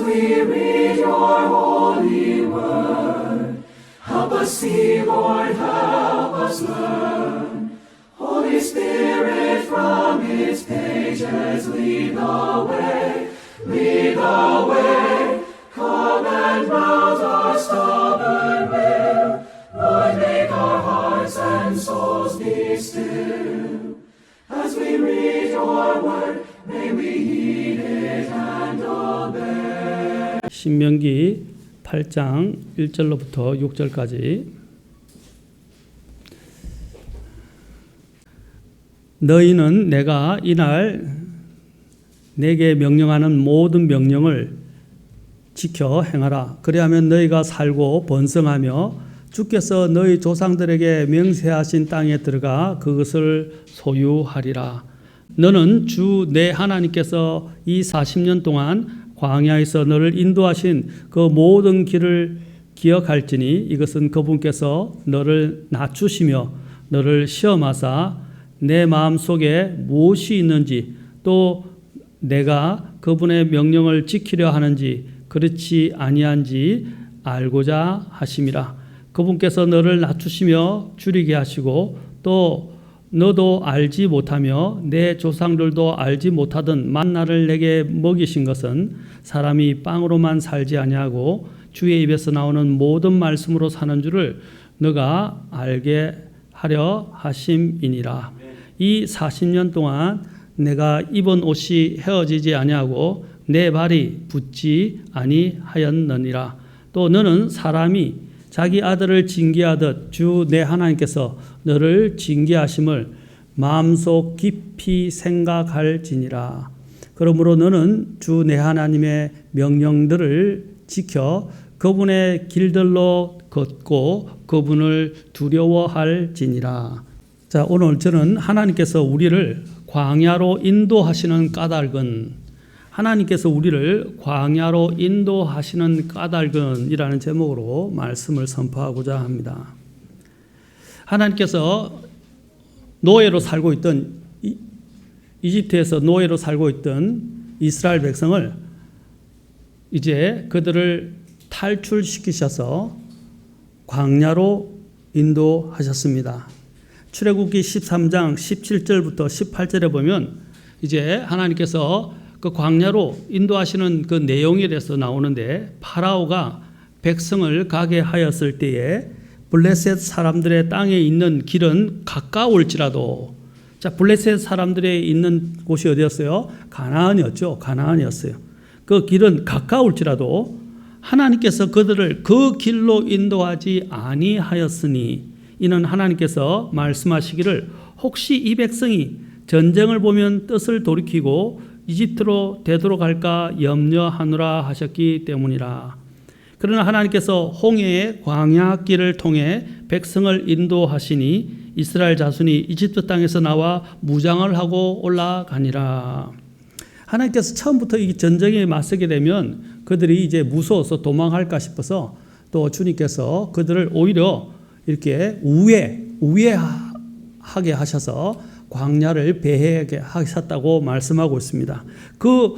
we read your holy word. Help us see, Lord, help us learn. Holy Spirit, from its pages lead the way, lead the way. Come and rouse our stubborn will. Lord, make our hearts and souls be still. As we read your word, may we heed it and obey. 신명기 8장 1절로부터 6절까지. 너희는 내가 이날 내게 명령하는 모든 명령을 지켜 행하라. 그리하면 너희가 살고 번성하며 주께서 너희 조상들에게 명세하신 땅에 들어가 그것을 소유하리라. 너는 주 내 하나님께서 이 40년 동안 광야에서 너를 인도하신 그 모든 길을 기억할지니 이것은 그분께서 너를 낮추시며 너를 시험하사 내 마음속에 무엇이 있는지 또 내가 그분의 명령을 지키려 하는지 그렇지 아니한지 알고자 하심이라. 그분께서 너를 낮추시며 줄이게 하시고 또 너도 알지 못하며 내 조상들도 알지 못하던 만나를 내게 먹이신 것은 사람이 빵으로만 살지 아니하고 주의 입에서 나오는 모든 말씀으로 사는 줄을 너가 알게 하려 하심이니라. 이 40년 동안 내가 입은 옷이 헤어지지 아니하고 내 발이 붙지 아니하였느니라. 또 너는 사람이 자기 아들을 징계하듯 주 내 하나님께서 너를 징계하심을 마음속 깊이 생각할지니라. 그러므로 너는 주 내 하나님의 명령들을 지켜 그분의 길들로 걷고 그분을 두려워할지니라. 자, 오늘 저는 하나님께서 우리를 광야로 인도하시는 까닭은 하나님께서 우리를 광야로 인도하시는 까닭은이라는 제목으로 말씀을 선포하고자 합니다. 하나님께서 노예로 살고 있던 이집트에서 노예로 살고 있던 이스라엘 백성을 이제 그들을 탈출시키셔서 광야로 인도하셨습니다. 출애굽기 13장 17절부터 18절에 보면 이제 하나님께서 그 광야로 인도하시는 그 내용에 대해서 나오는데 파라오가 백성을 가게 하였을 때에 블레셋 사람들의 땅에 있는 길은 가까울지라도 자 블레셋 사람들의 있는 곳이 어디였어요? 가나안이었죠. 가나안이었어요. 그 길은 가까울지라도 하나님께서 그들을 그 길로 인도하지 아니하였으니 이는 하나님께서 말씀하시기를 혹시 이 백성이 전쟁을 보면 뜻을 돌이키고 이집트로 되돌아갈까 염려하노라 하셨기 때문이라. 그러나 하나님께서 홍해의 광야길을 통해 백성을 인도하시니 이스라엘 자손이 이집트 땅에서 나와 무장을 하고 올라가니라. 하나님께서 처음부터 이 전쟁에 맞서게 되면 그들이 이제 무서워서 도망할까 싶어서 또 주님께서 그들을 오히려 이렇게 우회하게 하셔서 광야를 배회하게 하셨다고 말씀하고 있습니다. 그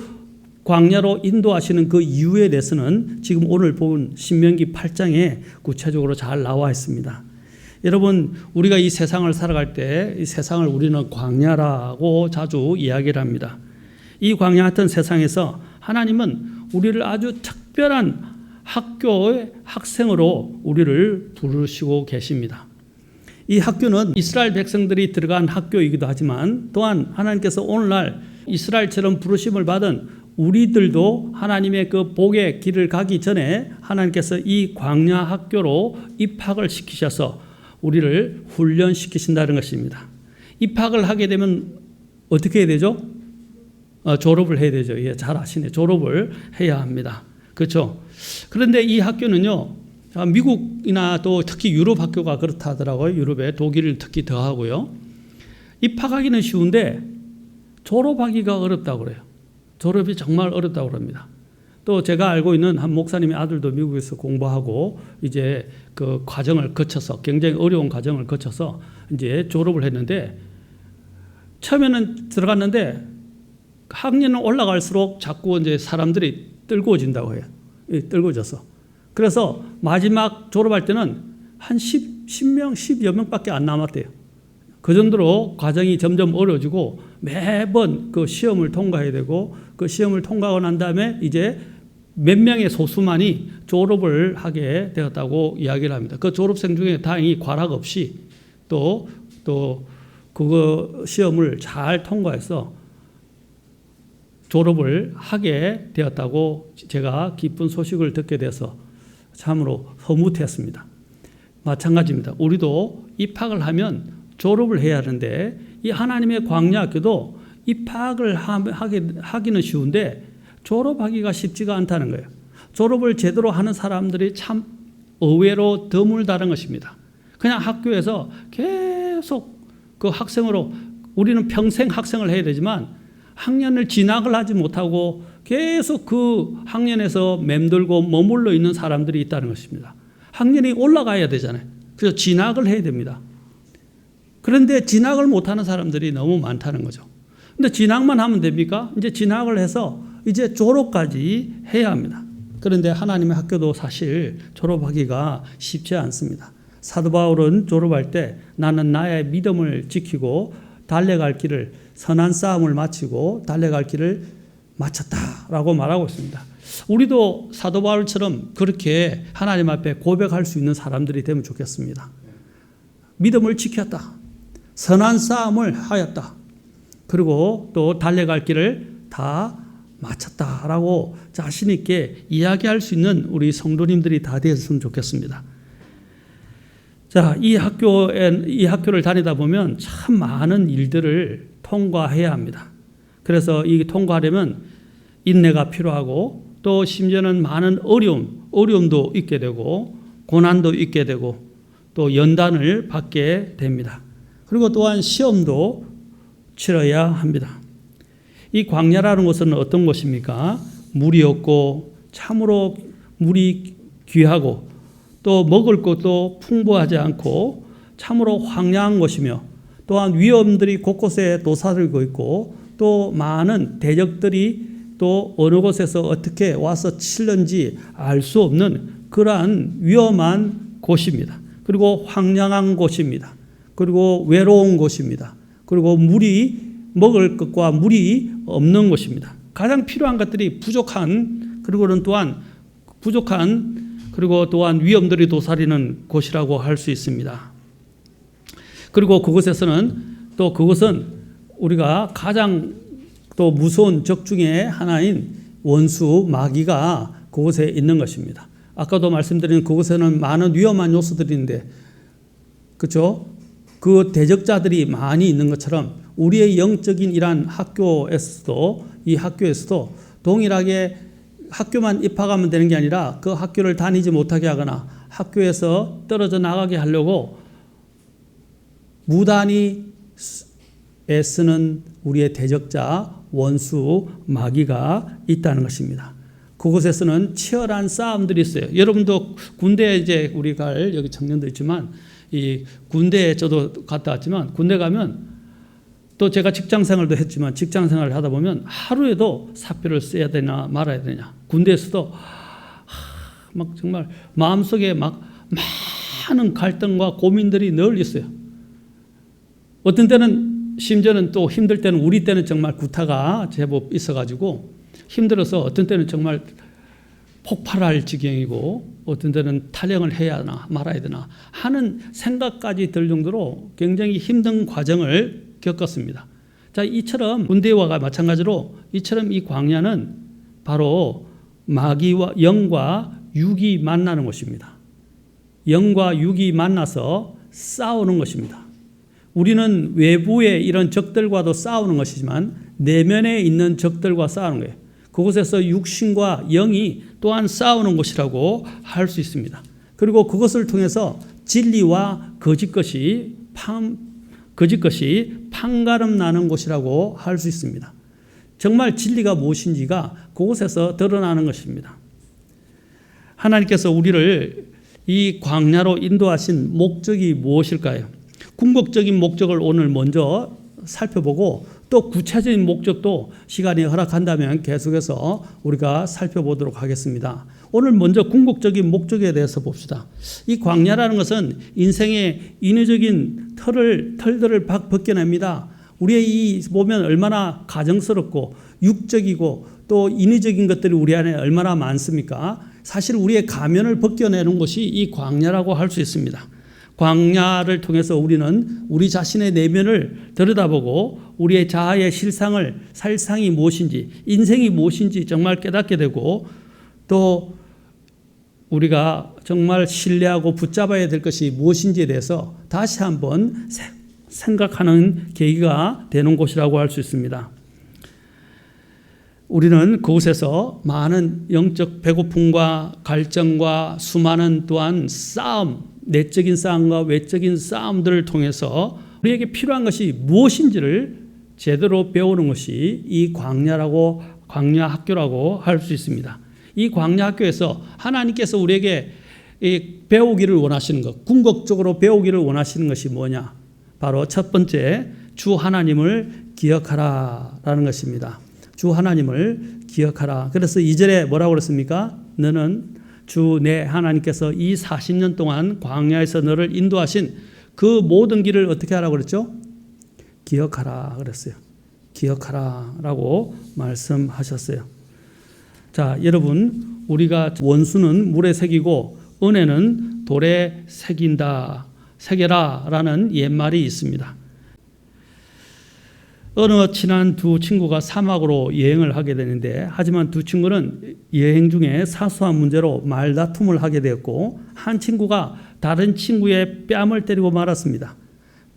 광야로 인도하시는 그 이유에 대해서는 지금 오늘 본 신명기 8장에 구체적으로 잘 나와 있습니다. 여러분, 우리가 이 세상을 살아갈 때 이 세상을 우리는 광야라고 자주 이야기를 합니다. 이 광야 같은 세상에서 하나님은 우리를 아주 특별한 학교의 학생으로 우리를 부르시고 계십니다. 이 학교는 이스라엘 백성들이 들어간 학교이기도 하지만 또한 하나님께서 오늘날 이스라엘처럼 부르심을 받은 우리들도 하나님의 그 복의 길을 가기 전에 하나님께서 이 광야 학교로 입학을 시키셔서 우리를 훈련시키신다는 것입니다. 입학을 하게 되면 어떻게 해야 되죠? 졸업을 해야 되죠. 예, 잘 아시네. 졸업을 해야 합니다. 그렇죠? 그런데 이 학교는요. 미국이나 또 특히 유럽 학교가 그렇다 하더라고요. 유럽에 독일을 특히 더 하고요. 입학하기는 쉬운데 졸업하기가 어렵다고 그래요. 졸업이 정말 어렵다고 그럽니다. 또 제가 알고 있는 한 목사님의 아들도 미국에서 공부하고 이제 그 과정을 거쳐서 굉장히 어려운 과정을 거쳐서 이제 졸업을 했는데 처음에는 들어갔는데 학년은 올라갈수록 자꾸 이제 사람들이 뜨거워진다고 해요. 뜨거워져서. 그래서 마지막 졸업할 때는 한 10명, 10여 명밖에 안 남았대요. 그 정도로 과정이 점점 어려워지고 매번 그 시험을 통과해야 되고 그 시험을 통과하고 난 다음에 이제 몇 명의 소수만이 졸업을 하게 되었다고 이야기를 합니다. 그 졸업생 중에 다행히 과락 없이 또 그거 시험을 잘 통과해서 졸업을 하게 되었다고 제가 기쁜 소식을 듣게 돼서 참으로 흐뭇했습니다. 마찬가지입니다. 우리도 입학을 하면 졸업을 해야 하는데 이 하나님의 광야학교도 입학을 하기는 쉬운데 졸업하기가 쉽지가 않다는 거예요. 졸업을 제대로 하는 사람들이 참 의외로 드물다는 것입니다. 그냥 학교에서 계속 그 학생으로 우리는 평생 학생을 해야 되지만 학년을 진학을 하지 못하고 계속 그 학년에서 맴돌고 머물러 있는 사람들이 있다는 것입니다. 학년이 올라가야 되잖아요. 그래서 진학을 해야 됩니다. 그런데 진학을 못하는 사람들이 너무 많다는 거죠. 근데 진학만 하면 됩니까? 이제 진학을 해서 이제 졸업까지 해야 합니다. 그런데 하나님의 학교도 사실 졸업하기가 쉽지 않습니다. 사도 바울은 졸업할 때 나는 나의 믿음을 지키고 달려갈 길을 선한 싸움을 마치고 달려갈 길을 마쳤다라고 말하고 있습니다. 우리도 사도 바울처럼 그렇게 하나님 앞에 고백할 수 있는 사람들이 되면 좋겠습니다. 믿음을 지켰다. 선한 싸움을 하였다. 그리고 또 달려갈 길을 다 마쳤다라고 자신 있게 이야기할 수 있는 우리 성도님들이 다 되었으면 좋겠습니다. 자, 이 학교를 다니다 보면 참 많은 일들을 통과해야 합니다. 그래서 이 통과하려면 인내가 필요하고 또 심지어는 많은 어려움도 있게 되고 고난도 있게 되고 또 연단을 받게 됩니다. 그리고 또한 시험도 치러야 합니다. 이 광야라는 것은 어떤 곳입니까? 물이 없고 참으로 물이 귀하고 또 먹을 것도 풍부하지 않고 참으로 황량한 곳이며 또한 위험들이 곳곳에 도사리고 있고 또 많은 대적들이 또 어느 곳에서 어떻게 와서 칠는지 알 수 없는 그러한 위험한 곳입니다. 그리고 황량한 곳입니다. 그리고 외로운 곳입니다. 그리고 먹을 것과 물이 없는 곳입니다. 가장 필요한 것들이 부족한 그리고 또한 위험들이 도사리는 곳이라고 할 수 있습니다. 그리고 그것은 우리가 가장 또 무서운 적 중에 하나인 원수 마귀가 그곳에 있는 것입니다. 아까도 말씀드린 그곳에는 많은 위험한 요소들이 있는데 그렇죠? 그 대적자들이 많이 있는 것처럼 우리의 영적인 이러한 학교에서도 동일하게 학교만 입학하면 되는 게 아니라 그 학교를 다니지 못하게 하거나 학교에서 떨어져 나가게 하려고 무단히 애쓰는 우리의 대적자 원수 마귀가 있다는 것입니다. 그곳에서는 치열한 싸움들이 있어요. 여러분도 군대에 이제 우리 갈 여기 청년도 있지만 이 군대에 저도 갔다 왔지만 군대 가면 또 제가 직장생활도 했지만 직장생활을 하다 보면 하루에도 사표를 써야 되나 말아야 되냐. 군대에서도 막 정말 마음속에 막 많은 갈등과 고민들이 늘 있어요. 어떤 때는 심지어는 또 힘들 때는 우리 때는 정말 구타가 제법 있어가지고 힘들어서 어떤 때는 정말 폭발할 지경이고 어떤 때는 탈영을 해야 하나 말아야 되나 하는 생각까지 들 정도로 굉장히 힘든 과정을 겪었습니다. 자, 이처럼 군대와 마찬가지로 이처럼 이 광야는 바로 마귀와 영과 육이 만나는 곳입니다. 영과 육이 만나서 싸우는 것입니다. 우리는 외부의 이런 적들과도 싸우는 것이지만 내면에 있는 적들과 싸우는 거예요. 그곳에서 육신과 영이 또한 싸우는 곳이라고 할 수 있습니다. 그리고 그것을 통해서 진리와 거짓것이 판가름 나는 곳이라고 할 수 있습니다. 정말 진리가 무엇인지가 그곳에서 드러나는 것입니다. 하나님께서 우리를 이 광야로 인도하신 목적이 무엇일까요? 궁극적인 목적을 오늘 먼저 살펴보고 또 구체적인 목적도 시간이 허락한다면 계속해서 우리가 살펴보도록 하겠습니다. 오늘 먼저 궁극적인 목적에 대해서 봅시다. 이 광야라는 것은 인생의 인위적인 털들을 벗겨냅니다. 우리의 이 보면 얼마나 가정스럽고 육적이고 또 인위적인 것들이 우리 안에 얼마나 많습니까? 사실 우리의 가면을 벗겨내는 것이 이 광야라고 할 수 있습니다. 광야를 통해서 우리는 우리 자신의 내면을 들여다보고 우리의 자아의 살상이 무엇인지, 인생이 무엇인지 정말 깨닫게 되고, 또 우리가 정말 신뢰하고 붙잡아야 될 것이 무엇인지에 대해서 다시 한번 생각하는 계기가 되는 곳이라고 할 수 있습니다. 우리는 그곳에서 많은 영적 배고픔과 갈증과 수많은 또한 싸움, 내적인 싸움과 외적인 싸움들을 통해서 우리에게 필요한 것이 무엇인지를 제대로 배우는 것이 이 광야 학교라고 할 수 있습니다. 이 광야 학교에서 하나님께서 우리에게 배우기를 원하시는 것, 궁극적으로 배우기를 원하시는 것이 뭐냐? 바로 첫 번째, 주 하나님을 기억하라라는 것입니다. 주 하나님을 기억하라. 그래서 2절에 뭐라고 그랬습니까? 너는 주 내 하나님께서 이 40년 동안 광야에서 너를 인도하신 그 모든 길을 어떻게 하라고 그랬죠? 기억하라 그랬어요. 기억하라라고 말씀하셨어요. 자, 여러분, 우리가 원수는 물에 새기고 은혜는 돌에 새겨라라는 옛말이 있습니다. 어느 친한 두 친구가 사막으로 여행을 하게 되는데, 하지만 두 친구는 여행 중에 사소한 문제로 말다툼을 하게 되었고, 한 친구가 다른 친구의 뺨을 때리고 말았습니다.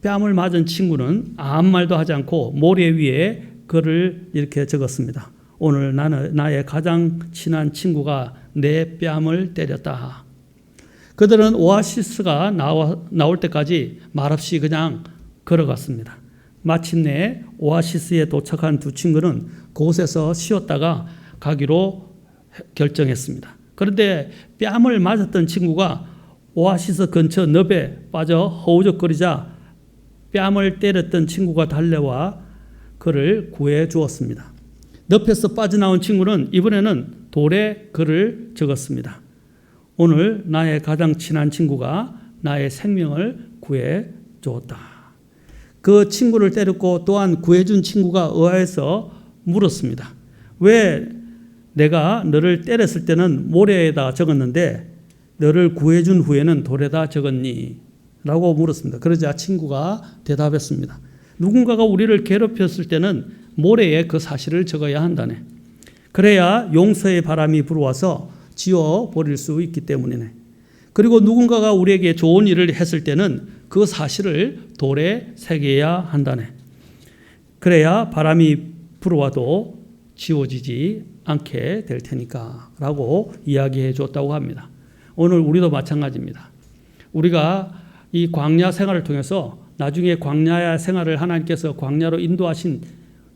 뺨을 맞은 친구는 아무 말도 하지 않고 모래 위에 글을 이렇게 적었습니다. 오늘 나의 가장 친한 친구가 내 뺨을 때렸다. 그들은 오아시스가 나올 때까지 말없이 그냥 걸어갔습니다. 마침내 오아시스에 도착한 두 친구는 그곳에서 쉬었다가 가기로 결정했습니다. 그런데 뺨을 맞았던 친구가 오아시스 근처 늪에 빠져 허우적거리자 뺨을 때렸던 친구가 달려와 그를 구해 주었습니다. 늪에서 빠져나온 친구는 이번에는 돌에 글을 적었습니다. 오늘 나의 가장 친한 친구가 나의 생명을 구해 주었다. 그 친구를 때렸고 또한 구해준 친구가 의아해서 물었습니다. 왜 내가 너를 때렸을 때는 모래에다 적었는데 너를 구해준 후에는 돌에다 적었니? 라고 물었습니다. 그러자 친구가 대답했습니다. 누군가가 우리를 괴롭혔을 때는 모래에 그 사실을 적어야 한다네. 그래야 용서의 바람이 불어와서 지워버릴 수 있기 때문이네. 그리고 누군가가 우리에게 좋은 일을 했을 때는 그 사실을 돌에 새겨야 한다네. 그래야 바람이 불어와도 지워지지 않게 될 테니까 라고 이야기해 줬다고 합니다. 오늘 우리도 마찬가지입니다. 우리가 이 광야 생활을 통해서 나중에 광야 생활을 하나님께서 광야로 인도하신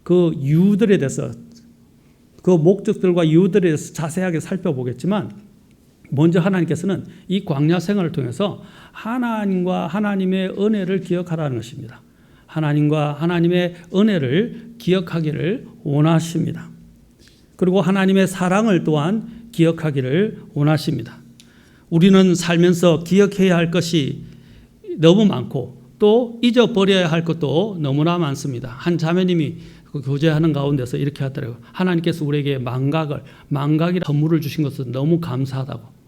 그 이유들에 대해서, 그 목적들과 이유들에 대해서 자세하게 살펴보겠지만, 먼저 하나님께서는 이 광야 생활을 통해서 하나님과 하나님의 은혜를 기억하라는 것입니다. 하나님과 하나님의 은혜를 기억하기를 원하십니다. 그리고 하나님의 사랑을 또한 기억하기를 원하십니다. 우리는 살면서 기억해야 할 것이 너무 많고 또 잊어버려야 할 것도 너무나 많습니다. 한 자매님이 그 교제하는 가운데서 이렇게 하더라고요. 하나님께서 우리에게 망각이라는 선물을 주신 것은 너무 감사하다고.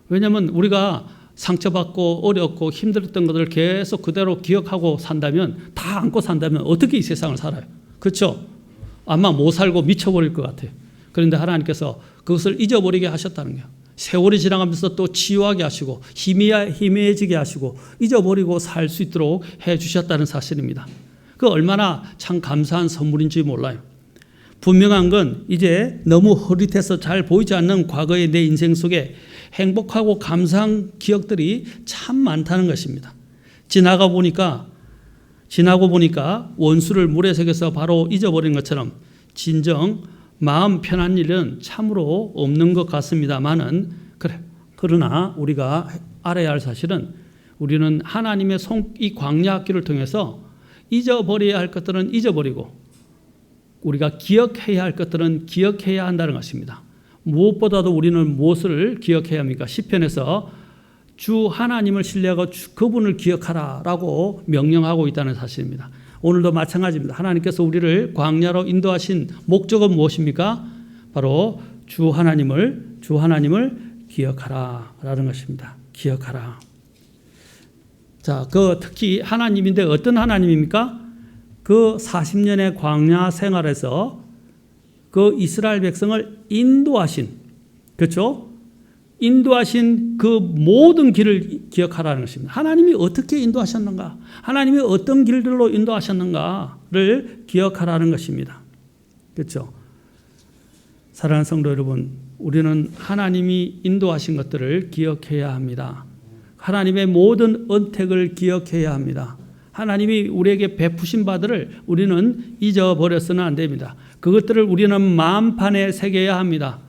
왜냐하면 우리가 상처받고 어렵고 힘들었던 것을 계속 그대로 기억하고 산다면, 다 안고 산다면 어떻게 이 세상을 살아요? 그렇죠? 아마 못 살고 미쳐버릴 것 같아요. 그런데 하나님께서 그것을 잊어버리게 하셨다는 거예요. 세월이 지나가면서 또 치유하게 하시고 희미해지게 하시고 잊어버리고 살 수 있도록 해주셨다는 사실입니다. 그 얼마나 참 감사한 선물인지 몰라요. 분명한 건 이제 너무 흐릿해서 잘 보이지 않는 과거의 내 인생 속에 행복하고 감사한 기억들이 참 많다는 것입니다. 지나고 보니까 원수를 물에 새겨서 바로 잊어버린 것처럼 진정 마음 편한 일은 참으로 없는 것 같습니다만은, 그러나 우리가 알아야 할 사실은 우리는 하나님의 이 광야 학기를 통해서 잊어버려야 할 것들은 잊어버리고 우리가 기억해야 할 것들은 기억해야 한다는 것입니다. 무엇보다도 우리는 무엇을 기억해야 합니까? 시편에서 주 하나님을 신뢰하고 그분을 기억하라라고 명령하고 있다는 사실입니다. 오늘도 마찬가지입니다. 하나님께서 우리를 광야로 인도하신 목적은 무엇입니까? 바로 주 하나님을 기억하라라는 것입니다. 기억하라. 자, 특히 하나님인데 어떤 하나님입니까? 그 40년의 광야 생활에서 그 이스라엘 백성을 인도하신, 그렇죠? 인도하신 그 모든 길을 기억하라는 것입니다. 하나님이 어떻게 인도하셨는가? 하나님이 어떤 길들로 인도하셨는가를 기억하라는 것입니다. 그렇죠? 사랑하는 성도 여러분, 우리는 하나님이 인도하신 것들을 기억해야 합니다. 하나님의 모든 언택을 기억해야 합니다. 하나님이 우리에게 베푸신 바들을 우리는 잊어버려서는 안 됩니다. 그것들을 우리는 마음판에 새겨야 합니다.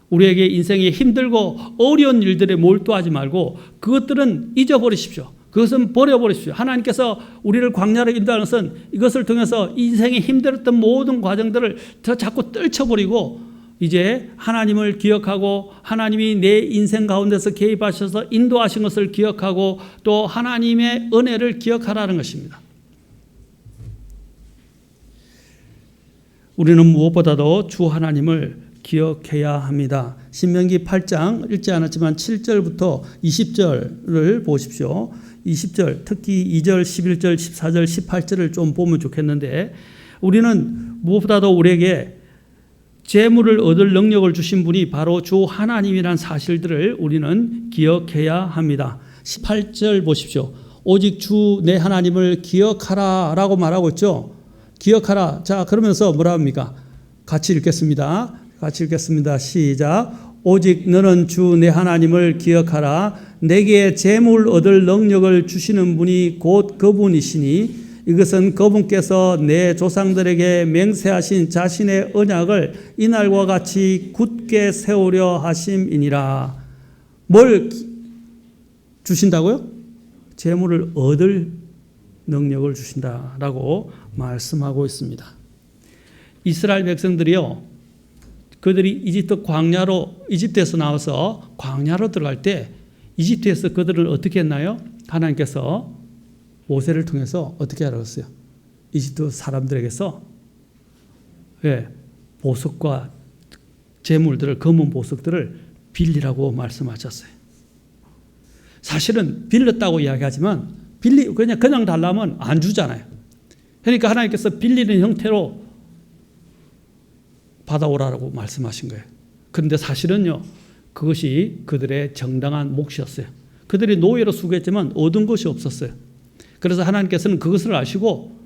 우리에게 인생에 힘들고 어려운 일들에 몰두하지 말고 그것들은 잊어버리십시오. 그것은 버려버리십시오. 하나님께서 우리를 광야로 인도하는 것은 이것을 통해서 인생에 힘들었던 모든 과정들을 더 자꾸 떨쳐버리고 이제 하나님을 기억하고 하나님이 내 인생 가운데서 개입하셔서 인도하신 것을 기억하고 또 하나님의 은혜를 기억하라는 것입니다. 우리는 무엇보다도 주 하나님을 기억해야 합니다. 신명기 8장 읽지 않았지만 7절부터 20절을 보십시오. 20절, 특히 2절, 11절, 14절, 18절을 좀 보면 좋겠는데 우리는 무엇보다도 우리에게 재물을 얻을 능력을 주신 분이 바로 주 하나님이라는 사실들을 우리는 기억해야 합니다. 18절 보십시오. 오직 주 내 하나님을 기억하라 라고 말하고 있죠. 기억하라. 자, 그러면서 뭐라 합니까? 같이 읽겠습니다. 시작. 오직 너는 주 내 하나님을 기억하라. 내게 재물 얻을 능력을 주시는 분이 곧 그분이시니 이것은 그분께서 내 조상들에게 맹세하신 자신의 언약을 이날과 같이 굳게 세우려 하심이니라. 뭘 주신다고요? 재물을 얻을 능력을 주신다라고 말씀하고 있습니다. 이스라엘 백성들이요, 그들이 이집트에서 나와서 광야로 들어갈 때 이집트에서 그들을 어떻게 했나요? 하나님께서 모세를 통해서 어떻게 하라고 했어요? 이집트 사람들에게서 보석과 재물들을, 검은 보석들을 빌리라고 말씀하셨어요. 사실은 빌렸다고 이야기하지만 그냥 달라면 안 주잖아요. 그러니까 하나님께서 빌리는 형태로 받아오라고 말씀하신 거예요. 그런데 사실은요, 그것이 그들의 정당한 몫이었어요. 그들이 노예로 수고했지만 얻은 것이 없었어요. 그래서 하나님께서는 그것을 아시고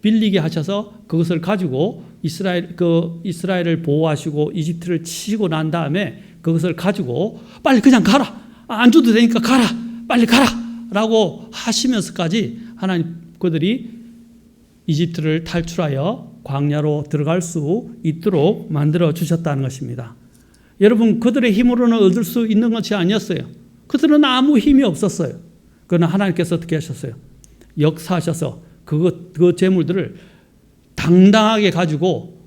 빌리게 하셔서 그것을 가지고 이스라엘을 보호하시고 이집트를 치고 난 다음에 그것을 가지고 빨리 그냥 가라. 안 줘도 되니까 가라. 빨리 가라. 라고 하시면서까지 하나님 그들이 이집트를 탈출하여 광야로 들어갈 수 있도록 만들어 주셨다는 것입니다. 여러분, 그들의 힘으로는 얻을 수 있는 것이 아니었어요. 그들은 아무 힘이 없었어요. 그러나 하나님께서 어떻게 하셨어요? 역사하셔서 그 재물들을 당당하게 가지고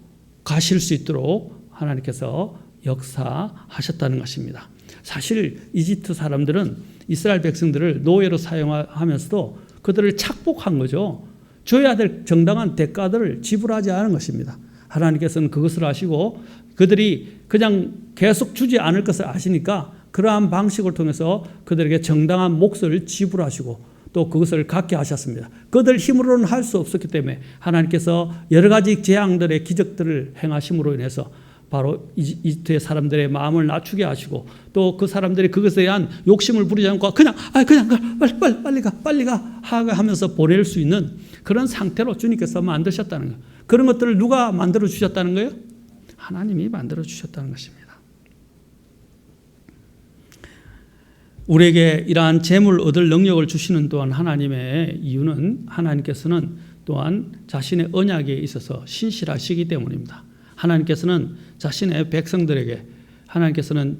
가실 수 있도록 하나님께서 역사하셨다는 것입니다. 사실 이집트 사람들은 이스라엘 백성들을 노예로 사용하면서도 그들을 착복한 거죠. 줘야 될 정당한 대가들을 지불하지 않은 것입니다. 하나님께서는 그것을 아시고 그들이 그냥 계속 주지 않을 것을 아시니까 그러한 방식을 통해서 그들에게 정당한 몫을 지불하시고 또 그것을 갖게 하셨습니다. 그들 힘으로는 할 수 없었기 때문에 하나님께서 여러 가지 재앙들의 기적들을 행하심으로 인해서 바로 이집트의 사람들의 마음을 낮추게 하시고 또 그 사람들이 그것에 대한 욕심을 부리지 않고 그냥 빨리 가 하면서 보낼 수 있는 그런 상태로 주님께서 만드셨다는 거예요. 그런 것들을 누가 만들어 주셨다는 거예요? 하나님이 만들어 주셨다는 것입니다. 우리에게 이러한 재물 얻을 능력을 주시는 또한 하나님의 이유는 하나님께서는 또한 자신의 언약에 있어서 신실하시기 때문입니다. 하나님께서는 자신의 백성들에게 하나님께서는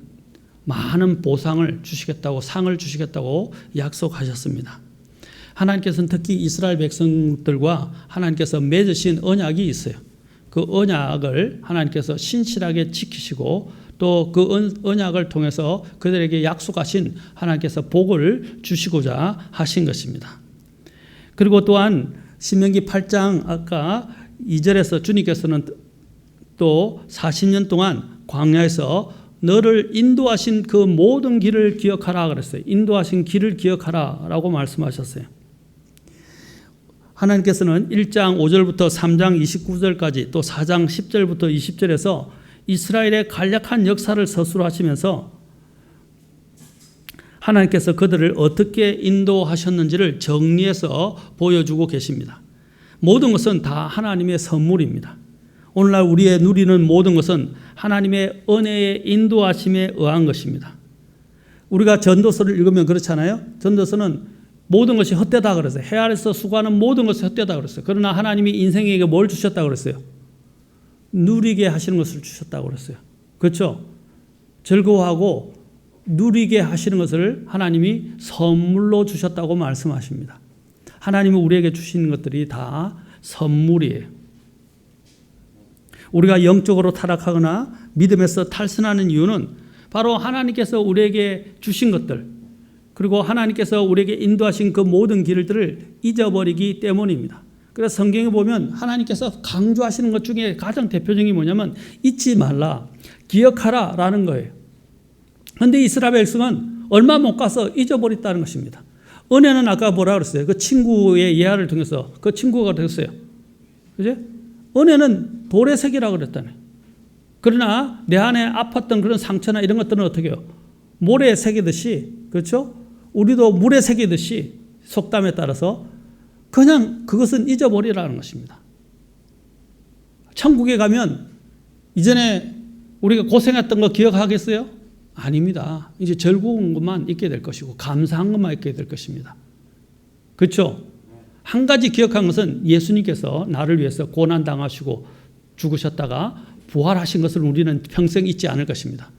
많은 보상을 주시겠다고 상을 주시겠다고 약속하셨습니다. 하나님께서는 특히 이스라엘 백성들과 하나님께서 맺으신 언약이 있어요. 그 언약을 하나님께서 신실하게 지키시고 또 그 언약을 통해서 그들에게 약속하신 하나님께서 복을 주시고자 하신 것입니다. 그리고 또한 신명기 8장 아까 2절에서 주님께서는 또 40년 동안 광야에서 너를 인도하신 그 모든 길을 기억하라 그랬어요. 인도하신 길을 기억하라 라고 말씀하셨어요. 하나님께서는 1장 5절부터 3장 29절까지 또 4장 10절부터 20절에서 이스라엘의 간략한 역사를 서술하시면서 하나님께서 그들을 어떻게 인도하셨는지를 정리해서 보여주고 계십니다. 모든 것은 다 하나님의 선물입니다. 오늘날 우리의 누리는 모든 것은 하나님의 은혜의 인도하심에 의한 것입니다. 우리가 전도서를 읽으면 그렇잖아요. 전도서는 모든 것이 헛되다 그랬어요. 해 아래서 수고하는 모든 것이 헛되다 그랬어요. 그러나 하나님이 인생에게 뭘 주셨다 그랬어요? 누리게 하시는 것을 주셨다고 그랬어요. 그렇죠? 즐거워하고 누리게 하시는 것을 하나님이 선물로 주셨다고 말씀하십니다. 하나님은 우리에게 주시는 것들이 다 선물이에요. 우리가 영적으로 타락하거나 믿음에서 탈선하는 이유는 바로 하나님께서 우리에게 주신 것들 그리고 하나님께서 우리에게 인도하신 그 모든 길들을 잊어버리기 때문입니다. 그래서 성경에 보면 하나님께서 강조하시는 것 중에 가장 대표적인 게 뭐냐면 잊지 말라, 기억하라 라는 거예요. 그런데 이스라엘 백성은 얼마 못 가서 잊어버렸다는 것입니다. 은혜는 아까 뭐라 그랬어요? 그 친구의 예화를 통해서 그 친구가 됐어요. 그죠? 은혜는 돌의 색이라고 그랬다네. 그러나 내 안에 아팠던 그런 상처나 이런 것들은 어떻게 해요? 모래에 새기듯이, 그렇죠? 우리도 물에 새기듯이 속담에 따라서 그냥 그것은 잊어버리라는 것입니다. 천국에 가면 이전에 우리가 고생했던 거 기억하겠어요? 아닙니다. 이제 즐거운 것만 있게 될 것이고 감사한 것만 있게 될 것입니다. 그렇죠? 한 가지 기억한 것은 예수님께서 나를 위해서 고난당하시고 죽으셨다가 부활하신 것을 우리는 평생 잊지 않을 것입니다.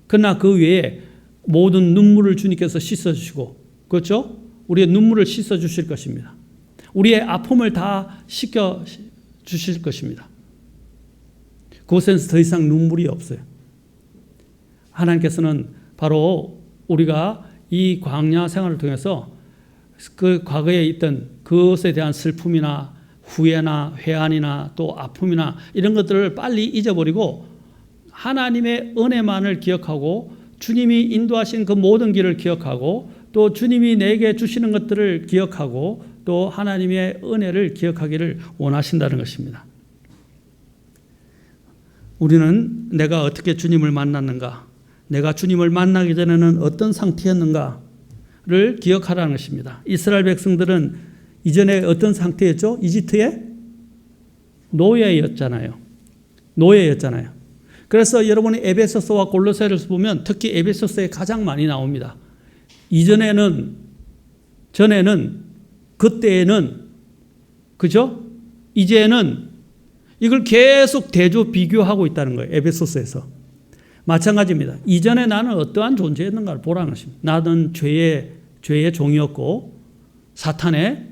그러나 그 외에 모든 눈물을 주님께서 씻어주시고, 그렇죠? 우리의 눈물을 씻어주실 것입니다. 우리의 아픔을 다 씻겨주실 것입니다. 그곳에서 더 이상 눈물이 없어요. 하나님께서는 바로 우리가 이 광야 생활을 통해서 그 과거에 있던 그것에 대한 슬픔이나 후회나 회한이나 또 아픔이나 이런 것들을 빨리 잊어버리고 하나님의 은혜만을 기억하고 주님이 인도하신 그 모든 길을 기억하고 또 주님이 내게 주시는 것들을 기억하고 또 하나님의 은혜를 기억하기를 원하신다는 것입니다. 우리는 내가 어떻게 주님을 만났는가, 내가 주님을 만나기 전에는 어떤 상태였는가를 기억하라는 것입니다. 이스라엘 백성들은 이전에 어떤 상태였죠? 이집트의 노예였잖아요. 그래서 여러분이 에베소서와 골로새를 보면 특히 에베소서에 가장 많이 나옵니다. 전에는, 그때에는, 그죠? 이제는 이걸 계속 대조 비교하고 있다는 거예요. 에베소서에서. 마찬가지입니다. 이전에 나는 어떠한 존재였는가를 보라는 것입니다. 나는 죄의 종이었고 사탄의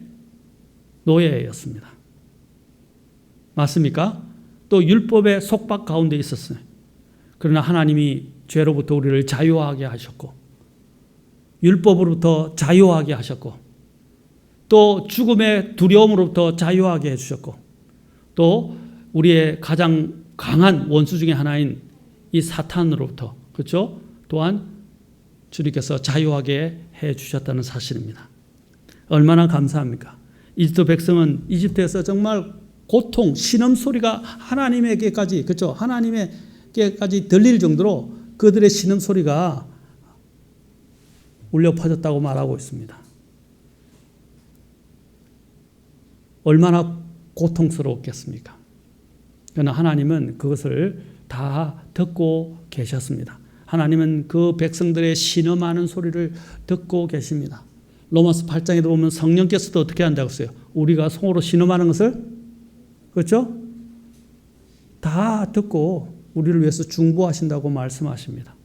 노예였습니다. 맞습니까? 또 율법의 속박 가운데 있었어요. 그러나 하나님이 죄로부터 우리를 자유하게 하셨고 율법으로부터 자유하게 하셨고 또 죽음의 두려움으로부터 자유하게 해주셨고 또 우리의 가장 강한 원수 중에 하나인 이 사탄으로부터, 그렇죠? 또한 주님께서 자유하게 해주셨다는 사실입니다. 얼마나 감사합니까? 이집트 백성은 이집트에서 정말 고통, 신음소리가 하나님에게까지, 그렇죠? 하나님에게까지 들릴 정도로 그들의 신음소리가 울려 퍼졌다고 말하고 있습니다. 얼마나 고통스러웠겠습니까? 그러나 하나님은 그것을 다 듣고 계셨습니다. 하나님은 그 백성들의 신음하는 소리를 듣고 계십니다. 로마서 8장에도 보면 성령께서도 어떻게 한다고 했어요? 우리가 속으로 신음하는 것을, 그렇죠? 다 듣고 우리를 위해서 중보하신다고 말씀하십니다.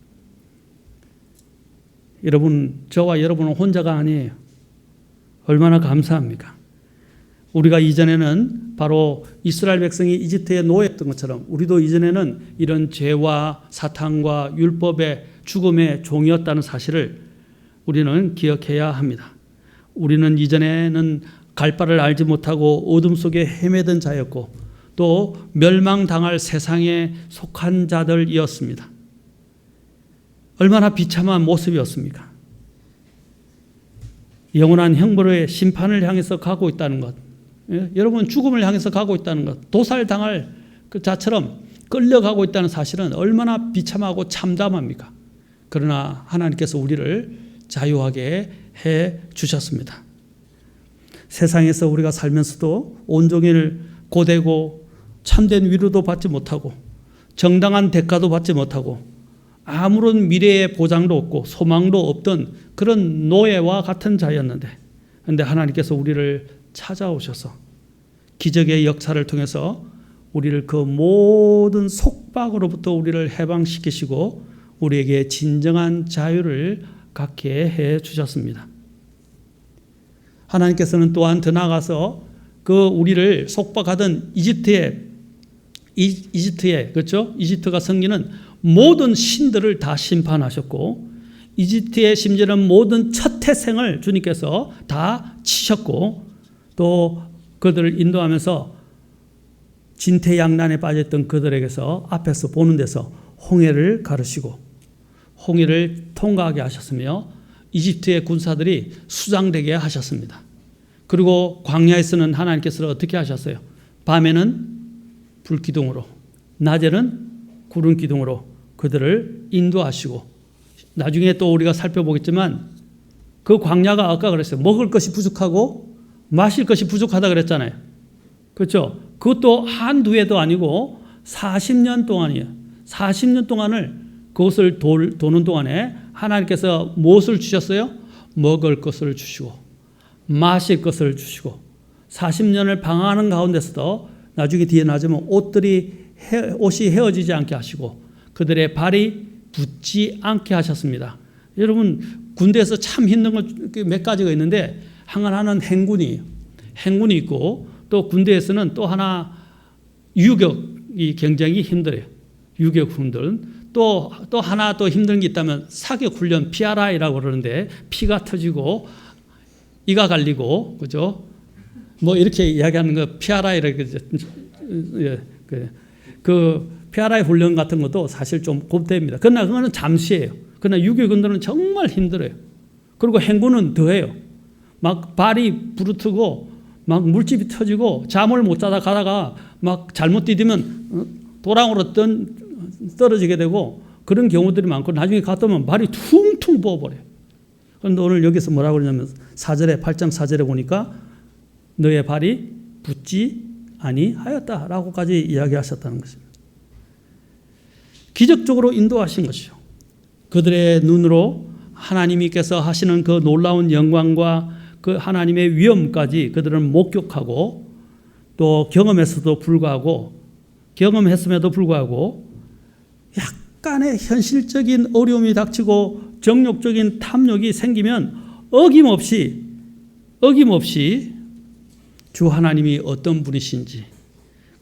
여러분, 저와 여러분은 혼자가 아니에요. 얼마나 감사합니까? 우리가 이전에는 바로 이스라엘 백성이 이집트에 노예였던 것처럼 우리도 이전에는 이런 죄와 사탄과 율법의 죽음의 종이었다는 사실을 우리는 기억해야 합니다. 우리는 이전에는 갈 바를 알지 못하고 어둠 속에 헤매던 자였고 또 멸망당할 세상에 속한 자들이었습니다. 얼마나 비참한 모습이었습니까? 영원한 형벌의 심판을 향해서 가고 있다는 것, 여러분 죽음을 향해서 가고 있다는 것, 도살당할 그 자처럼 끌려가고 있다는 사실은 얼마나 비참하고 참담합니까? 그러나 하나님께서 우리를 자유하게 해 주셨습니다. 세상에서 우리가 살면서도 온종일 고되고 참된 위로도 받지 못하고 정당한 대가도 받지 못하고 아무런 미래의 보장도 없고 소망도 없던 그런 노예와 같은 자였는데, 그런데 하나님께서 우리를 찾아오셔서 기적의 역사를 통해서 우리를 그 모든 속박으로부터 우리를 해방시키시고 우리에게 진정한 자유를 갖게 해 주셨습니다. 하나님께서는 또한 더 나아가서 그 우리를 속박하던 이집트에 그렇죠? 이집트가 섬기는 모든 신들을 다 심판하셨고 이집트의 심지어는 모든 첫 태생을 주님께서 다 치셨고 또 그들을 인도하면서 진퇴양난에 빠졌던 그들에게서 앞에서 보는 데서 홍해를 가르시고 홍해를 통과하게 하셨으며 이집트의 군사들이 수장되게 하셨습니다. 그리고 광야에서는 하나님께서 어떻게 하셨어요? 밤에는 불기둥으로, 낮에는 구름 기둥으로 그들을 인도하시고, 나중에 또 우리가 살펴보겠지만 그 광야가 아까 그랬어요. 먹을 것이 부족하고 마실 것이 부족하다 그랬잖아요. 그렇죠? 그것도 한두 해도 아니고 40년 동안이에요. 40년 동안을 그것을 도는 동안에 하나님께서 무엇을 주셨어요? 먹을 것을 주시고 마실 것을 주시고 40년을 방황하는 가운데서도 나중에 뒤에 나중에 옷이 헤어지지 않게 하시고 그들의 발이 붙지 않게 하셨습니다. 여러분 군대에서 참 힘든 것 몇 가지가 있는데 하나는 행군이 있고 또 군대에서는 또 하나 유격이 굉장히 힘들어요. 유격 훈련. 또 하나 또 힘든 게 있다면 사격 훈련 PRI라고 그러는데 피가 터지고 이가 갈리고 그죠? 뭐 이렇게 이야기하는 거 PRI라고 그 PRI 훈련 같은 것도 사실 좀 곱됩니다. 그러나 그거는 잠시예요. 그러나 유격 훈련은 정말 힘들어요. 그리고 행군은 더해요. 막 발이 부르트고 막 물집이 터지고 잠을 못 자다 가다가 막 잘못 디디면 도랑으로 떨어지게 되고 그런 경우들이 많고 나중에 갔다 오면 발이 퉁퉁 부어버려요. 그런데 오늘 여기서 뭐라고 그러냐면 8장 4절에 보니까 너의 발이 붙지 아니하였다라고까지 이야기하셨다는 것입니다. 기적적으로 인도하신 것이죠. 그들의 눈으로 하나님께서 하시는 그 놀라운 영광과 그 하나님의 위엄까지 그들은 목격하고 또 경험했음에도 불구하고 약간의 현실적인 어려움이 닥치고 정욕적인 탐욕이 생기면 어김없이 주 하나님이 어떤 분이신지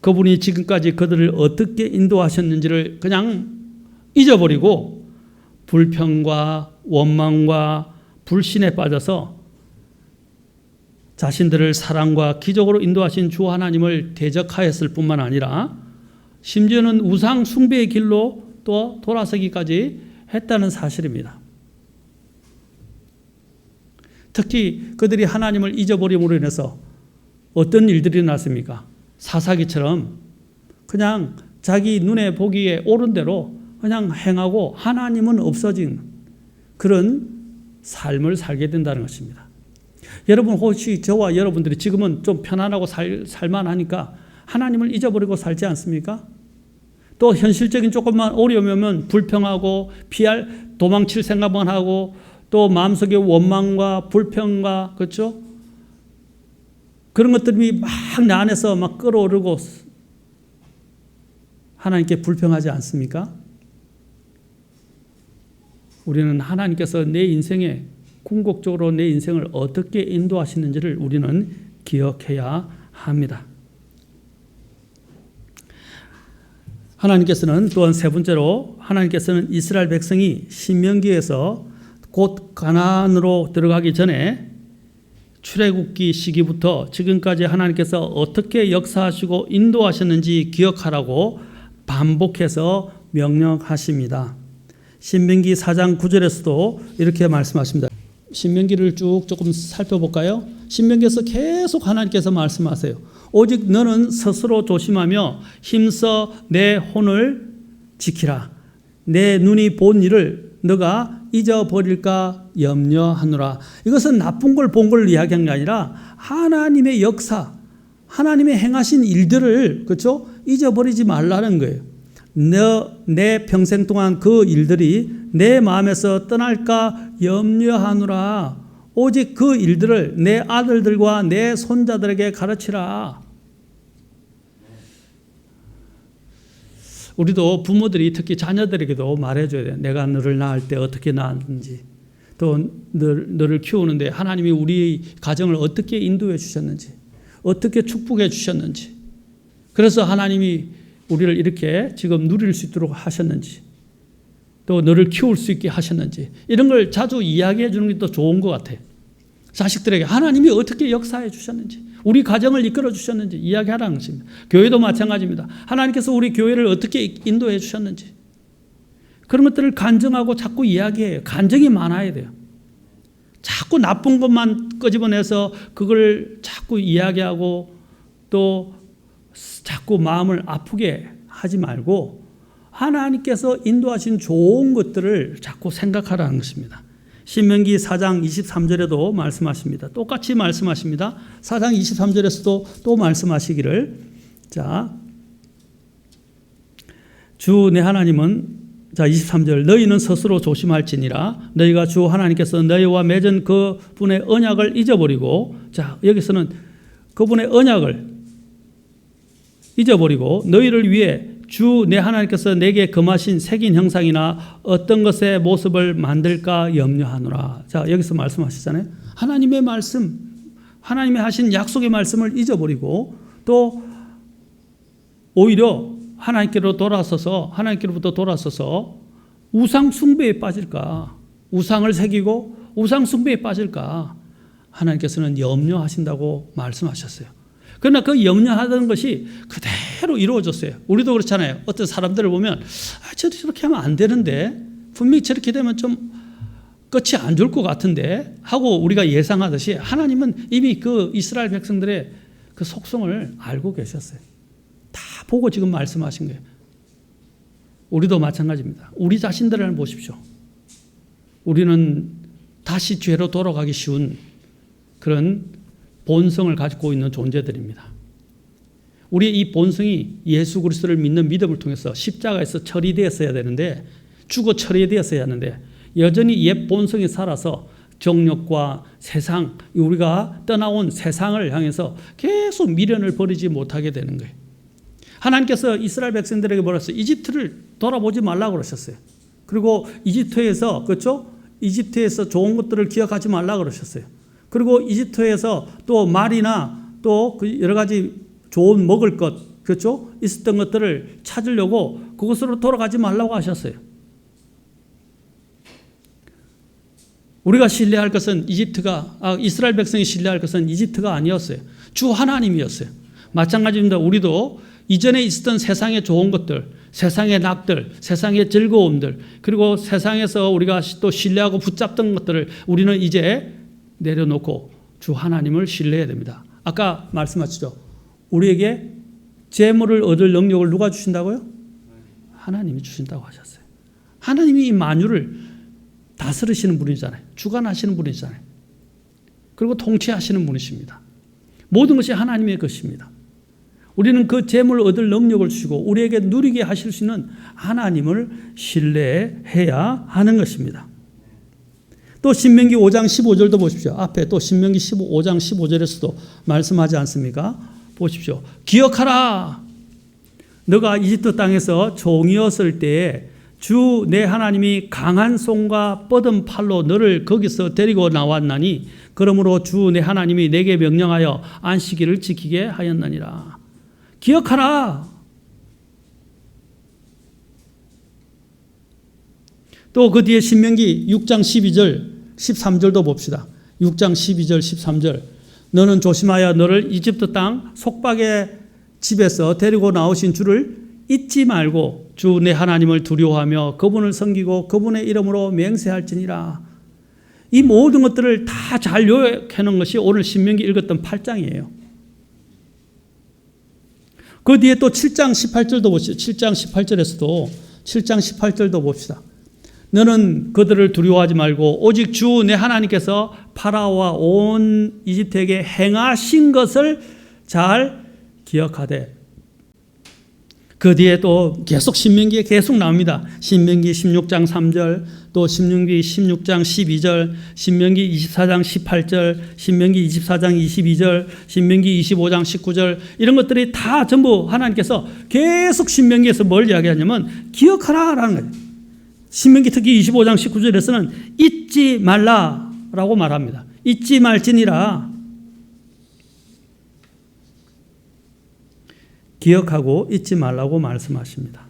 그분이 지금까지 그들을 어떻게 인도하셨는지를 그냥 잊어버리고 불평과 원망과 불신에 빠져서 자신들을 사랑과 기적으로 인도하신 주 하나님을 대적하였을 뿐만 아니라 심지어는 우상 숭배의 길로 또 돌아서기까지 했다는 사실입니다. 특히 그들이 하나님을 잊어버림으로 인해서 어떤 일들이 일어났습니까? 사사기처럼 그냥 자기 눈에 보기에 옳은 대로 그냥 행하고 하나님은 없어진 그런 삶을 살게 된다는 것입니다. 여러분 혹시 저와 여러분들이 지금은 좀 편안하고 살만하니까 하나님을 잊어버리고 살지 않습니까? 또 현실적인 조금만 어려움이 오면 불평하고 도망칠 생각만 하고 또 마음속에 원망과 불평과 그렇죠? 그런 것들이 막 내 안에서 막 끌어오르고 하나님께 불평하지 않습니까? 우리는 하나님께서 내 인생에 궁극적으로 내 인생을 어떻게 인도하시는지를 우리는 기억해야 합니다. 하나님께서는 또한 세 번째로 하나님께서는 이스라엘 백성이 신명기에서 곧 가나안으로 들어가기 전에 출애굽기 시기부터 지금까지 하나님께서 어떻게 역사하시고 인도하셨는지 기억하라고 반복해서 명령하십니다. 신명기 4장 9절에서도 이렇게 말씀하십니다. 신명기를 쭉 조금 살펴볼까요? 신명기에서 계속 하나님께서 말씀하세요. 오직 너는 스스로 조심하며 힘써 내 혼을 지키라. 내 눈이 본 일을 너가 잊어버릴까 염려하노라. 이것은 나쁜 걸 본 걸 이야기한 게 아니라 하나님의 역사, 하나님의 행하신 일들을 그렇죠? 잊어버리지 말라는 거예요. 내 평생 동안 그 일들이 내 마음에서 떠날까 염려하노라. 오직 그 일들을 내 아들들과 내 손자들에게 가르치라. 우리도 부모들이 특히 자녀들에게도 말해줘야 돼요. 내가 너를 낳을 때 어떻게 낳았는지, 또 너를 키우는데 하나님이 우리 가정을 어떻게 인도해 주셨는지, 어떻게 축복해 주셨는지, 그래서 하나님이 우리를 이렇게 지금 누릴 수 있도록 하셨는지, 또 너를 키울 수 있게 하셨는지, 이런 걸 자주 이야기해 주는 게 더 좋은 것 같아요. 자식들에게 하나님이 어떻게 역사해 주셨는지, 우리 가정을 이끌어 주셨는지 이야기하라는 것입니다. 교회도 마찬가지입니다. 하나님께서 우리 교회를 어떻게 인도해 주셨는지, 그런 것들을 간증하고 자꾸 이야기해요. 간증이 많아야 돼요. 자꾸 나쁜 것만 끄집어내서 그걸 자꾸 이야기하고 또 자꾸 마음을 아프게 하지 말고 하나님께서 인도하신 좋은 것들을 자꾸 생각하라는 것입니다. 신명기 4장 23절에도 말씀하십니다. 똑같이 말씀하십니다. 4장 23절에서도 또 말씀하시기를, 자, 주 내 하나님은, 자 23절, 너희는 스스로 조심할지니라. 너희가 주 하나님께서 너희와 맺은 그 분의 언약을 잊어버리고, 자 여기서는 그분의 언약을 잊어버리고 너희를 위해 주 내 하나님께서 내게 금하신 새긴 형상이나 어떤 것의 모습을 만들까 염려하노라. 자 여기서 말씀하시잖아요. 하나님의 말씀, 하나님이 하신 약속의 말씀을 잊어버리고 또 오히려 하나님께로부터 돌아서서 우상 숭배에 빠질까, 우상을 새기고 우상 숭배에 빠질까 하나님께서는 염려하신다고 말씀하셨어요. 그러나 그 염려하던 것이 그대로 이루어졌어요. 우리도 그렇잖아요. 어떤 사람들을 보면 저렇게 하면 안 되는데, 분명히 저렇게 되면 좀 끝이 안 좋을 것 같은데 하고 우리가 예상하듯이 하나님은 이미 그 이스라엘 백성들의 그 속성을 알고 계셨어요. 다 보고 지금 말씀하신 거예요. 우리도 마찬가지입니다. 우리 자신들을 보십시오. 우리는 다시 죄로 돌아가기 쉬운 그런 본성을 가지고 있는 존재들입니다. 우리의 이 본성이 예수 그리스도를 믿는 믿음을 통해서 십자가에서 처리되었어야 되는데, 죽어 처리되었어야 하는데 여전히 옛 본성이 살아서 정욕과 세상, 우리가 떠나온 세상을 향해서 계속 미련을 버리지 못하게 되는 거예요. 하나님께서 이스라엘 백성들에게 뭐라 했어요? 이집트를 돌아보지 말라고 그러셨어요. 그리고 이집트에서, 그렇죠? 이집트에서 좋은 것들을 기억하지 말라고 그러셨어요. 그리고 이집트에서 또 말이나 또 여러 가지 좋은 먹을 것, 그렇죠? 있었던 것들을 찾으려고 그곳으로 돌아가지 말라고 하셨어요. 우리가 신뢰할 것은 이스라엘 백성이 신뢰할 것은 이집트가 아니었어요. 주 하나님이었어요. 마찬가지입니다. 우리도 이전에 있었던 세상의 좋은 것들, 세상의 낙들, 세상의 즐거움들, 그리고 세상에서 우리가 또 신뢰하고 붙잡던 것들을 우리는 이제 내려놓고 주 하나님을 신뢰해야 됩니다. 아까 말씀하셨죠. 우리에게 재물을 얻을 능력을 누가 주신다고요? 하나님이 주신다고 하셨어요. 하나님이 이 만유를 다스리시는 분이잖아요. 주관하시는 분이잖아요. 그리고 통치하시는 분이십니다. 모든 것이 하나님의 것입니다. 우리는 그 재물을 얻을 능력을 주시고 우리에게 누리게 하실 수 있는 하나님을 신뢰해야 하는 것입니다. 또 신명기 5장 15절도 보십시오. 앞에 또 신명기 5장 15절에서도 말씀하지 않습니까? 보십시오. 기억하라. 너가 이집트 땅에서 종이었을 때에 주 내 하나님이 강한 손과 뻗은 팔로 너를 거기서 데리고 나왔나니 그러므로 주 내 하나님이 내게 명령하여 안식일을 지키게 하였느니라. 기억하라. 또 그 뒤에 신명기 6장 12절 13절도 봅시다. 6장 12절 13절 너는 조심하여 너를 이집트 땅 속박의 집에서 데리고 나오신 주를 잊지 말고 주 내 하나님을 두려워하며 그분을 섬기고 그분의 이름으로 맹세할지니라. 이 모든 것들을 다 잘 요약해 놓은 것이 오늘 신명기 읽었던 8장이에요. 그 뒤에 또 7장 18절도 보시죠. 7장 18절도 봅시다. 너는 그들을 두려워하지 말고 오직 주 내 하나님께서 파라오와 온 이집트에게 행하신 것을 잘 기억하되. 그 뒤에 또 계속 신명기에 계속 나옵니다. 신명기 16장 3절, 또 신명기 16장 12절, 신명기 24장 18절, 신명기 24장 22절, 신명기 25장 19절 이런 것들이 다 전부 하나님께서 계속 신명기에서 뭘 이야기하냐면 기억하라라는 거예요. 신명기 특히 25장 19절에서는 잊지 말라라고 말합니다. 잊지 말지니라. 기억하고 잊지 말라고 말씀하십니다.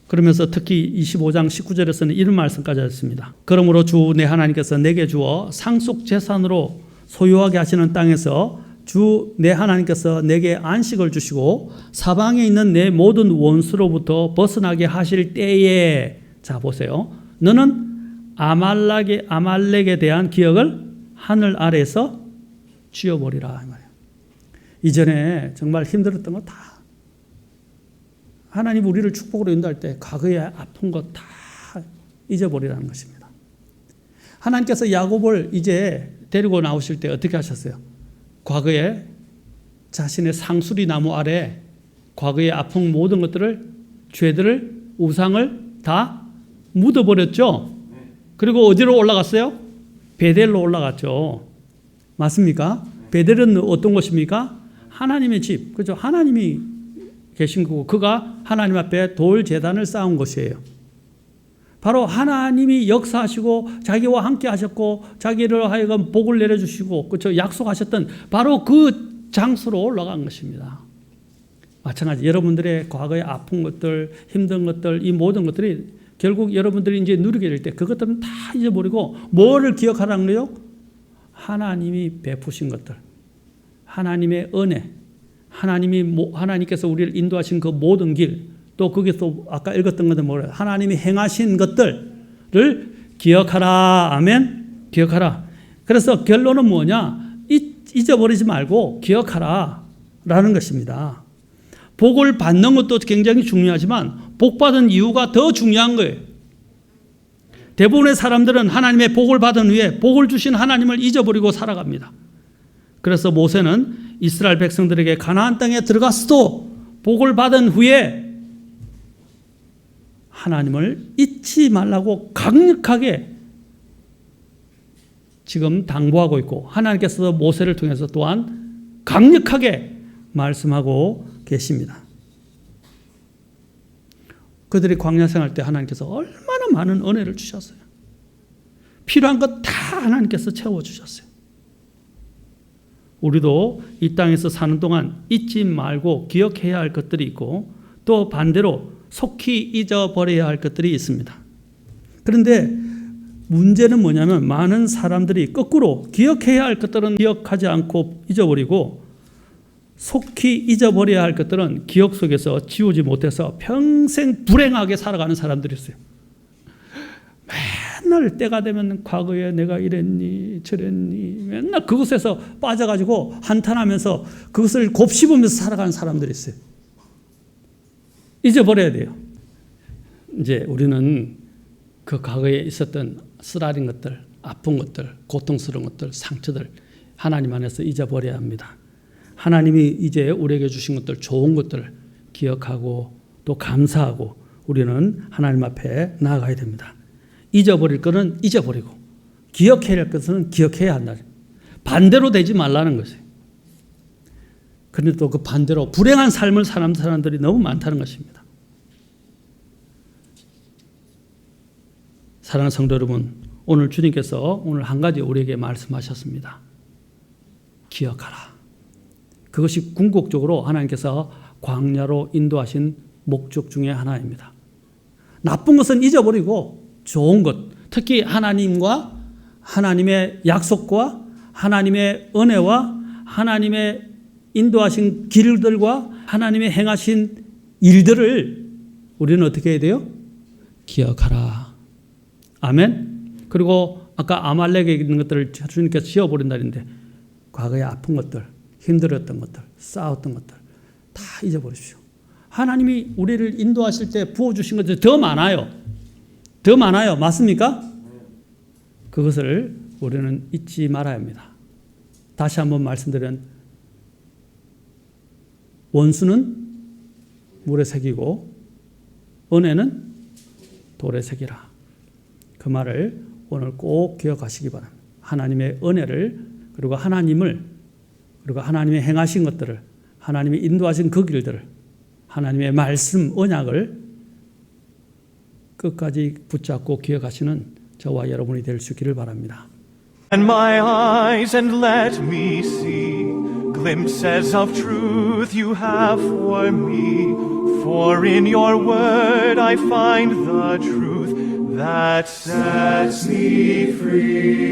그러면서 특히 25장 19절에서는 이런 말씀까지 하셨습니다. 그러므로 주 내 하나님께서 내게 주어 상속 재산으로 소유하게 하시는 땅에서 주 내 하나님께서 내게 안식을 주시고 사방에 있는 내 모든 원수로부터 벗어나게 하실 때에, 자 보세요. 너는 아말렉에 대한 기억을 하늘 아래에서 지워버리라. 이전에 정말 힘들었던 거 다 하나님 우리를 축복으로 인도할 때 과거에 아픈 거 다 잊어버리라는 것입니다. 하나님께서 야곱을 이제 데리고 나오실 때 어떻게 하셨어요? 과거에 자신의 상수리 나무 아래 과거의 아픈 모든 것들을, 죄들을, 우상을 다 묻어버렸죠. 그리고 어디로 올라갔어요? 베델로 올라갔죠. 맞습니까? 베델은 어떤 곳입니까? 하나님의 집. 그죠? 하나님이 계신 거고 그가 하나님 앞에 돌 제단을 쌓은 곳이에요. 바로 하나님이 역사하시고 자기와 함께 하셨고 자기를 하여금 복을 내려주시고 그렇죠? 약속하셨던 바로 그 장소로 올라간 것입니다. 마찬가지 여러분들의 과거의 아픈 것들, 힘든 것들, 이 모든 것들이 결국 여러분들이 이제 누리게 될 때 그것들은 다 잊어버리고 뭐를 기억하라는 거예요? 하나님이 베푸신 것들, 하나님의 은혜, 하나님께서 우리를 인도하신 그 모든 길, 또 거기서 아까 읽었던 것들 뭐래요? 하나님이 행하신 것들을 기억하라. 아멘. 기억하라. 그래서 결론은 뭐냐? 잊어버리지 말고 기억하라 라는 것입니다. 복을 받는 것도 굉장히 중요하지만 복 받은 이유가 더 중요한 거예요. 대부분의 사람들은 하나님의 복을 받은 후에 복을 주신 하나님을 잊어버리고 살아갑니다. 그래서 모세는 이스라엘 백성들에게 가나안 땅에 들어갔어도 복을 받은 후에 하나님을 잊지 말라고 강력하게 지금 당부하고 있고 하나님께서도 모세를 통해서 또한 강력하게 말씀하고 계십니다. 그들이 광야 생활 때 하나님께서 얼마나 많은 은혜를 주셨어요. 필요한 것 다 하나님께서 채워주셨어요. 우리도 이 땅에서 사는 동안 잊지 말고 기억해야 할 것들이 있고 또 반대로 속히 잊어버려야 할 것들이 있습니다. 그런데 문제는 뭐냐면 많은 사람들이 거꾸로 기억해야 할 것들은 기억하지 않고 잊어버리고 속히 잊어버려야 할 것들은 기억 속에서 지우지 못해서 평생 불행하게 살아가는 사람들이 있어요. 맨날 때가 되면 과거에 내가 이랬니 저랬니 맨날 그것에서 빠져가지고 한탄하면서 그것을 곱씹으면서 살아가는 사람들이 있어요. 잊어버려야 돼요. 이제 우리는 그 과거에 있었던 쓰라린 것들, 아픈 것들, 고통스러운 것들, 상처들 하나님 안에서 잊어버려야 합니다. 하나님이 이제 우리에게 주신 것들, 좋은 것들을 기억하고 또 감사하고 우리는 하나님 앞에 나아가야 됩니다. 잊어버릴 것은 잊어버리고 기억해야 할 것은 기억해야 한다. 반대로 되지 말라는 것이에요. 그런데 또 그 반대로 불행한 삶을 사는 사람들이 너무 많다는 것입니다. 사랑하는 성도 여러분, 오늘 주님께서 오늘 한 가지 우리에게 말씀하셨습니다. 기억하라. 그것이 궁극적으로 하나님께서 광야로 인도하신 목적 중에 하나입니다. 나쁜 것은 잊어버리고 좋은 것, 특히 하나님과 하나님의 약속과 하나님의 은혜와 하나님의 인도하신 길들과 하나님의 행하신 일들을 우리는 어떻게 해야 돼요? 기억하라. 아멘. 그리고 아까 아말렉에 있는 것들을 주님께서 지워버린다는데 과거에 아픈 것들, 힘들었던 것들, 싸웠던 것들 다 잊어버리십시오. 하나님이 우리를 인도하실 때 부어주신 것들이 더 많아요. 더 많아요. 맞습니까? 그것을 우리는 잊지 말아야 합니다. 다시 한번 말씀드린 원수는 물에 새기고 은혜는 돌에 새기라. 그 말을 오늘 꼭 기억하시기 바랍니다. 하나님의 은혜를 그리고 하나님을 그리고 하나님의 행하신 것들을 하나님이 인도하신 그 길들을 하나님의 말씀 언약을 끝까지 붙잡고 기억하시는 저와 여러분이 될 수 있기를 바랍니다. And my eyes and let me see glimpses of truth you have for me. For in your word I find the truth that sets me free.